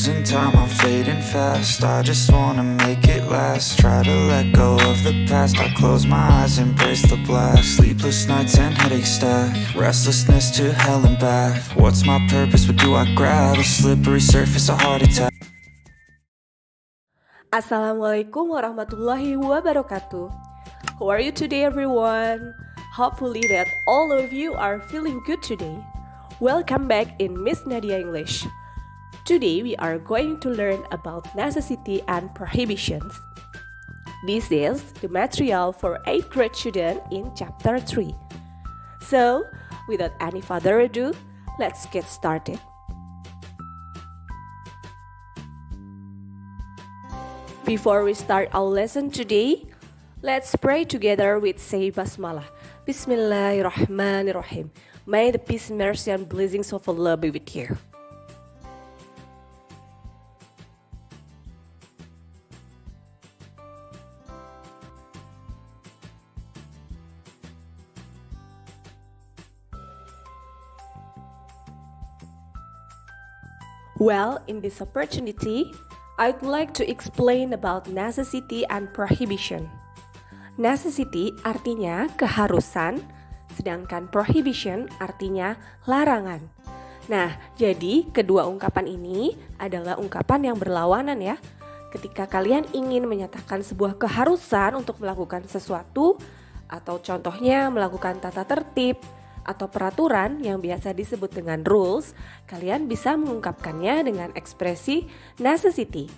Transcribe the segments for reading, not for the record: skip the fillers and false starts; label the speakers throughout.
Speaker 1: losing time, I'm fading fast. I just wanna make it last. Try to let go of the past. I close my eyes, embrace the blast. Sleepless nights and headaches stack. Restlessness to hell and back. What's my purpose? What do I grab? A slippery surface, a heart attack.
Speaker 2: Assalamualaikum warahmatullahi wabarakatuh. How are you today, everyone? Hopefully that all of you are feeling good today. Welcome back in Miss Nadia English. Today we are going to learn about necessity and prohibitions. This is the material for 8th grade student in chapter 3. So, without any further ado, let's get started. Before we start our lesson today, let's pray together with say Basmalah. Bismillahirrahmanirrahim. May the peace, mercy, and blessings of Allah be with you. Well, in this opportunity, I'd like to explain about necessity and prohibition. Necessity artinya keharusan, sedangkan prohibition artinya larangan. Nah, jadi kedua ungkapan ini adalah ungkapan yang berlawanan ya. Ketika kalian ingin menyatakan sebuah keharusan untuk melakukan sesuatu, atau contohnya melakukan tata tertib, atau peraturan yang biasa disebut dengan rules, kalian bisa mengungkapkannya dengan ekspresi necessity.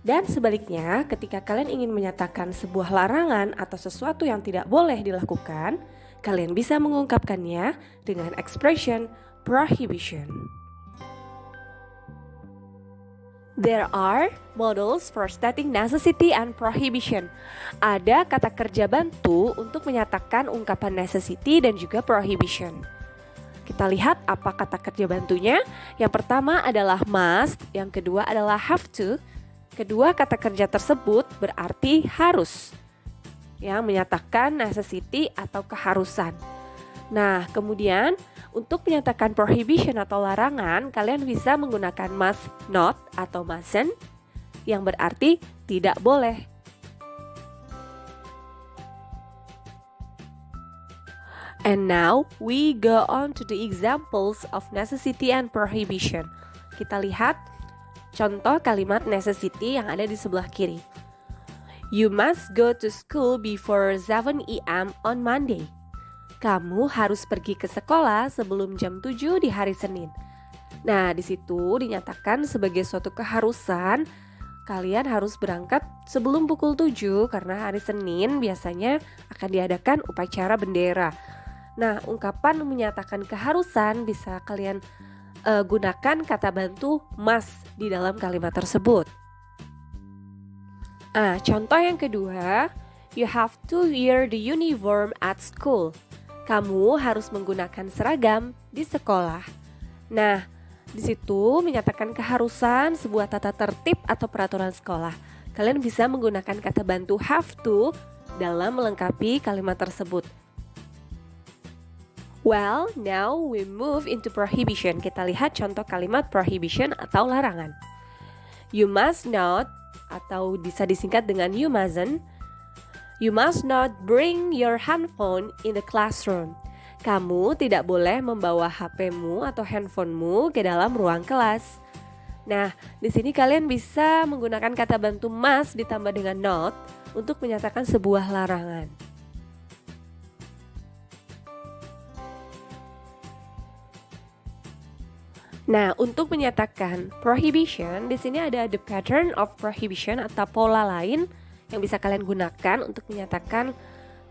Speaker 2: Dan sebaliknya, ketika kalian ingin menyatakan sebuah larangan atau sesuatu yang tidak boleh dilakukan, kalian bisa mengungkapkannya dengan expression prohibition. There are models for stating necessity and prohibition. Ada kata kerja bantu untuk menyatakan ungkapan necessity dan juga prohibition. Kita lihat apa kata kerja bantunya. Yang pertama adalah must, yang kedua adalah have to. Kedua kata kerja tersebut berarti harus, yang menyatakan necessity atau keharusan. Nah, kemudian untuk menyatakan prohibition atau larangan, kalian bisa menggunakan must not atau mustn't, yang berarti tidak boleh. And now we go on to the examples of necessity and prohibition. Kita lihat contoh kalimat necessity yang ada di sebelah kiri. You must go to school before 7 a.m. on Monday. Kamu harus pergi ke sekolah sebelum jam 7 di hari Senin. Nah, di situ dinyatakan sebagai suatu keharusan kalian harus berangkat sebelum pukul 7 karena hari Senin biasanya akan diadakan upacara bendera. Nah, ungkapan menyatakan keharusan bisa kalian gunakan kata bantu must di dalam kalimat tersebut. Contoh yang kedua, you have to wear the uniform at school. Kamu harus menggunakan seragam di sekolah. Nah, di situ menyatakan keharusan sebuah tata tertib atau peraturan sekolah. Kalian bisa menggunakan kata bantu have to dalam melengkapi kalimat tersebut. Well, now we move into prohibition. Kita lihat contoh kalimat prohibition atau larangan. You must not, atau bisa disingkat dengan you mustn't. You must not bring your handphone in the classroom. Kamu tidak boleh membawa HP-mu atau handphonemu ke dalam ruang kelas. Nah, di sini kalian bisa menggunakan kata bantu must ditambah dengan not untuk menyatakan sebuah larangan. Nah, untuk menyatakan prohibition, di sini ada the pattern of prohibition atau pola lain yang bisa kalian gunakan untuk menyatakan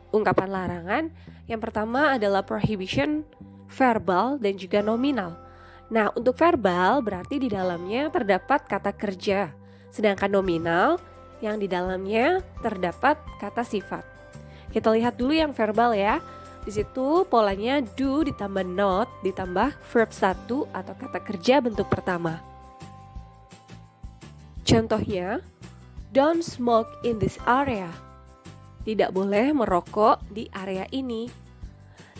Speaker 2: ungkapan larangan. Yang pertama adalah prohibition verbal dan juga nominal. Nah, untuk verbal berarti di dalamnya terdapat kata kerja, sedangkan nominal yang di dalamnya terdapat kata sifat. Kita lihat dulu yang verbal ya. Di situ polanya do ditambah not ditambah verb 1 atau kata kerja bentuk pertama. Contohnya, don't smoke in this area. Tidak boleh merokok di area ini.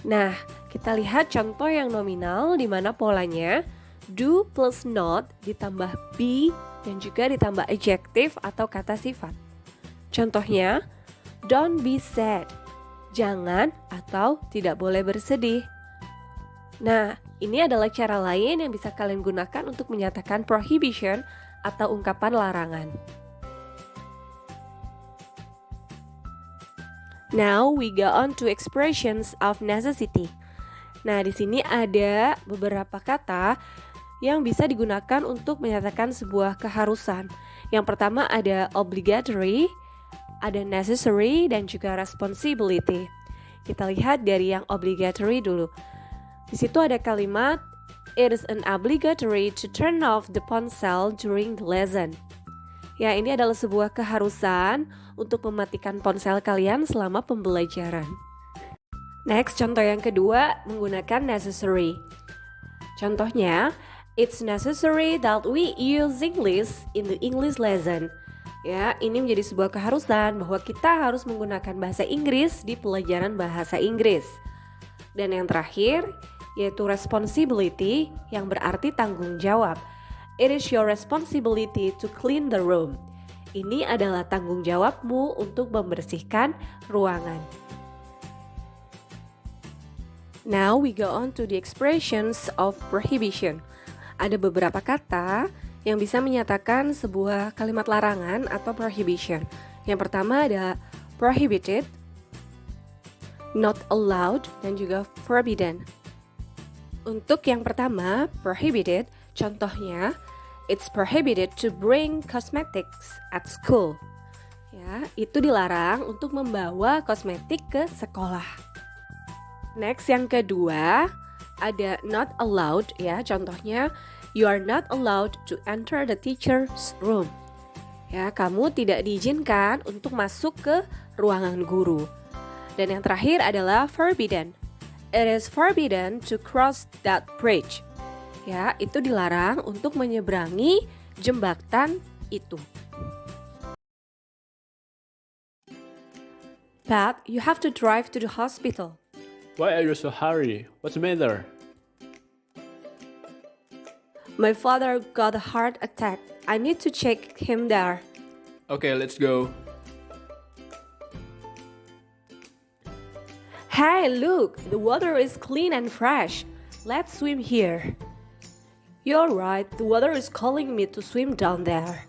Speaker 2: Nah, kita lihat contoh yang nominal di mana polanya do plus not ditambah be dan juga ditambah adjektif atau kata sifat. Contohnya, don't be sad. Jangan atau tidak boleh bersedih. Nah, ini adalah cara lain yang bisa kalian gunakan untuk menyatakan prohibition atau ungkapan larangan. Now we go on to expressions of necessity. Nah, di sini ada beberapa kata yang bisa digunakan untuk menyatakan sebuah keharusan. Yang pertama ada obligatory, ada necessary, dan juga responsibility. Kita lihat dari yang obligatory dulu. Di situ ada kalimat, it is an obligatory to turn off the ponsel during the lesson. Ya, ini adalah sebuah keharusan untuk mematikan ponsel kalian selama pembelajaran. Next, contoh yang kedua menggunakan necessary. Contohnya, it's necessary that we use English in the English lesson. Ya, ini menjadi sebuah keharusan bahwa kita harus menggunakan bahasa Inggris di pelajaran bahasa Inggris. Dan yang terakhir, yaitu responsibility, yang berarti tanggung jawab. It is your responsibility to clean the room. Ini adalah tanggung jawabmu untuk membersihkan ruangan. Now we go on to the expressions of prohibition. Ada beberapa kata yang bisa menyatakan sebuah kalimat larangan atau prohibition. Yang pertama ada prohibited, not allowed, dan juga forbidden. Untuk yang pertama, prohibited, contohnya, it's prohibited to bring cosmetics at school. Ya, itu dilarang untuk membawa kosmetik ke sekolah. Next, yang kedua, ada not allowed, ya, contohnya, you are not allowed to enter the teacher's room. Ya, kamu tidak diizinkan untuk masuk ke ruangan guru. Dan yang terakhir adalah forbidden. It is forbidden to cross that bridge. Ya, itu dilarang untuk menyeberangi jembatan itu. Pat, you have to drive to the hospital.
Speaker 3: Why are you so hurry? What's the matter?
Speaker 2: My father got a heart attack. I need to check him there.
Speaker 3: Okay, let's go.
Speaker 2: Hey, look, the water is clean and fresh. Let's swim here. You're right, the water is calling me to swim down there.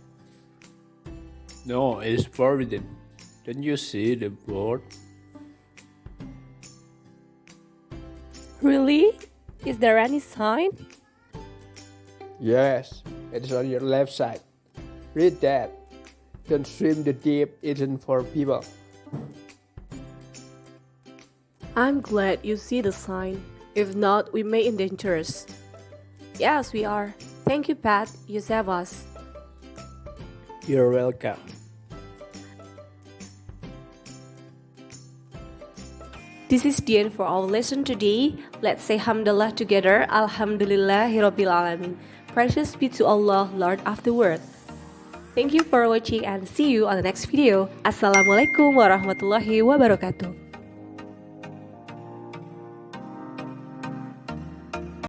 Speaker 3: No, it is forbidden. Don't you see the board?
Speaker 2: Really? Is there any sign?
Speaker 4: Yes, it is on your left side. Read that. Don't swim the deep isn't for people.
Speaker 2: I'm glad you see the sign. If not, we may endanger us. Yes, we are. Thank you, Pat. You save us.
Speaker 4: You're welcome.
Speaker 2: This is the end for our lesson today. Let's say Hamdallah together. Alhamdulillahirabbil alamin. Precious be to Allah, Lord of the world. Thank you for watching and see you on the next video. Assalamualaikum warahmatullahi wabarakatuh.